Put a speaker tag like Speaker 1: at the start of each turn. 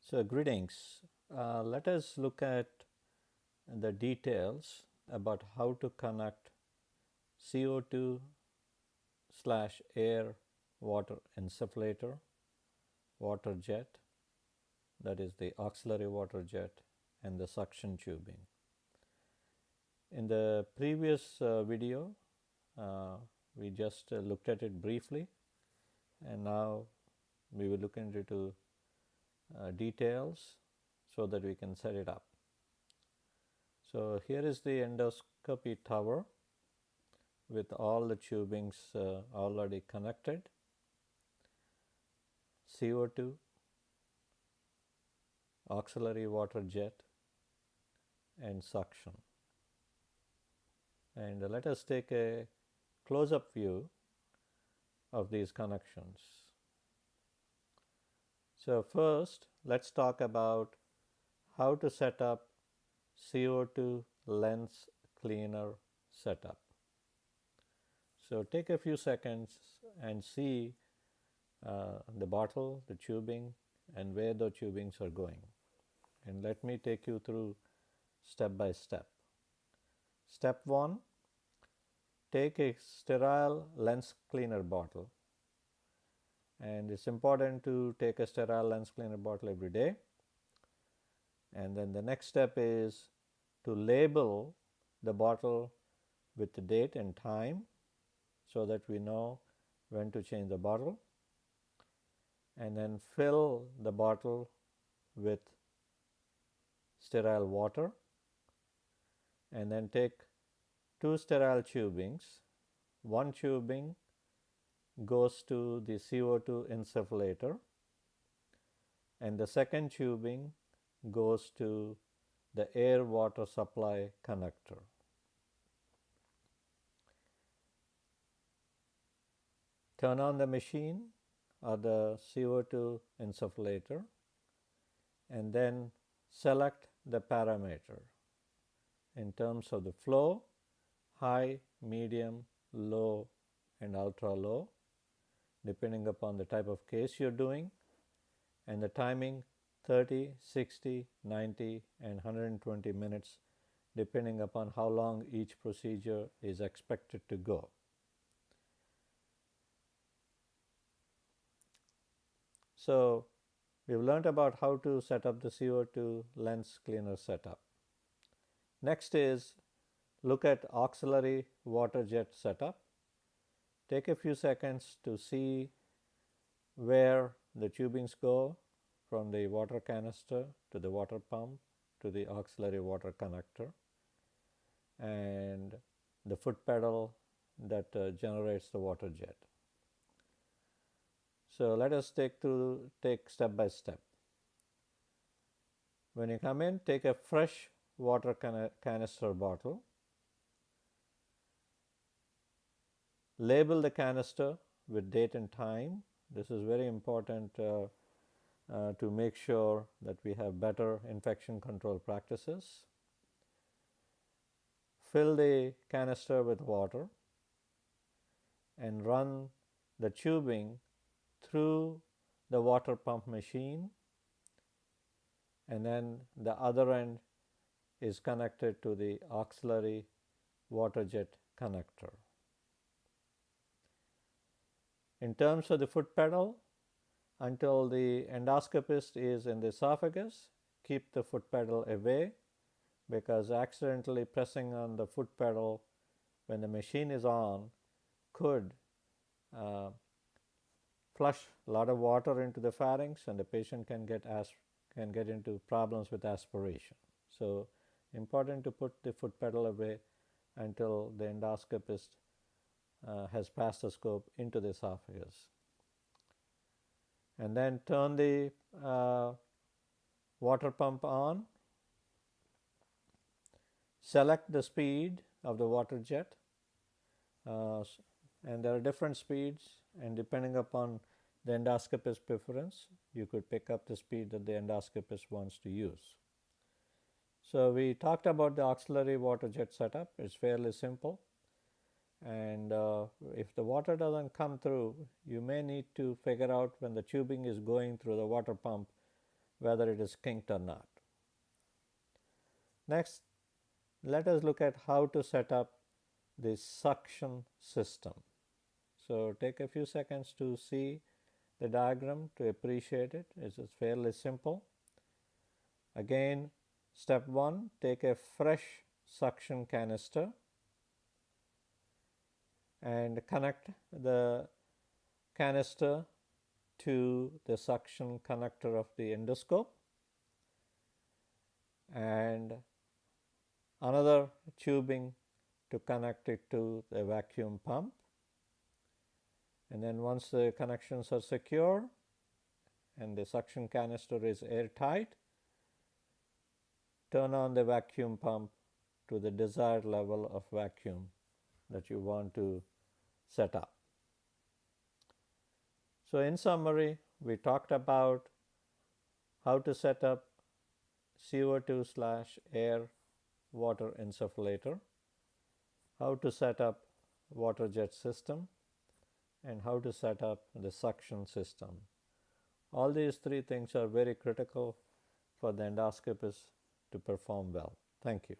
Speaker 1: So, greetings. Let us look at the details about how to connect CO2 slash air water insufflator, water jet, that is the auxiliary water jet, and the suction tubing. In the previous video, we just looked at it briefly, and now we will look into details so that we can set it up. So, here is the endoscopy tower with all the tubings already connected, CO2, auxiliary water jet, and suction. And let us take a close-up view of these connections. So, first let's talk about how to set up CO2 lens cleaner setup. So, take a few seconds and see the bottle, the tubing, and where the tubings are going. And let me take you through step by step. Step 1, take a sterile lens cleaner bottle, and it's important to take a sterile lens cleaner bottle every day. And then the next step is to label the bottle with the date and time so that we know when to change the bottle, and then fill the bottle with sterile water, and then take 2 sterile tubings. One tubing goes to the CO2 insufflator, and the second tubing goes to the air water supply connector. Turn on the machine or the CO2 insufflator, and then select the parameter in terms of the flow: high, medium, low, and ultra low, depending upon the type of case you're doing, and the timing 30, 60, 90, and 120 minutes, depending upon how long each procedure is expected to go. So, we've learned about how to set up the CO2 lens cleaner setup. Next is look at auxiliary water jet setup. Take a few seconds to see where the tubings go from the water canister to the water pump to the auxiliary water connector, and the foot pedal that generates the water jet. So, let us take step by step. When you come in, take a fresh water canister bottle. Label the canister with date and time. This is very important to make sure that we have better infection control practices. Fill the canister with water and run the tubing through the water pump machine, and then the other end is connected to the auxiliary water jet connector. In terms of the foot pedal, until the endoscopist is in the esophagus, keep the foot pedal away, because accidentally pressing on the foot pedal when the machine is on could flush a lot of water into the pharynx, and the patient can get into problems with aspiration. So, important to put the foot pedal away until the endoscopist has passed the scope into the esophagus. And then turn the water pump on. Select the speed of the water jet, and there are different speeds, and depending upon the endoscopist's preference, you could pick up the speed that the endoscopist wants to use. So, we talked about the auxiliary water jet setup. It's fairly simple, and if the water doesn't come through, you may need to figure out when the tubing is going through the water pump whether it is kinked or not. Next, let us look at how to set up the suction system. So take a few seconds to see the diagram to appreciate it. It is fairly simple. Again, step 1, take a fresh suction canister and connect the canister to the suction connector of the endoscope, and another tubing to connect it to the vacuum pump. And then once the connections are secure and the suction canister is airtight, turn on the vacuum pump to the desired level of vacuum that you want to set up. So in summary, we talked about how to set up CO2/air water insufflator, how to set up WaterJet system, and how to set up the suction system. All these 3 things are very critical for the endoscopist to perform well. Thank you.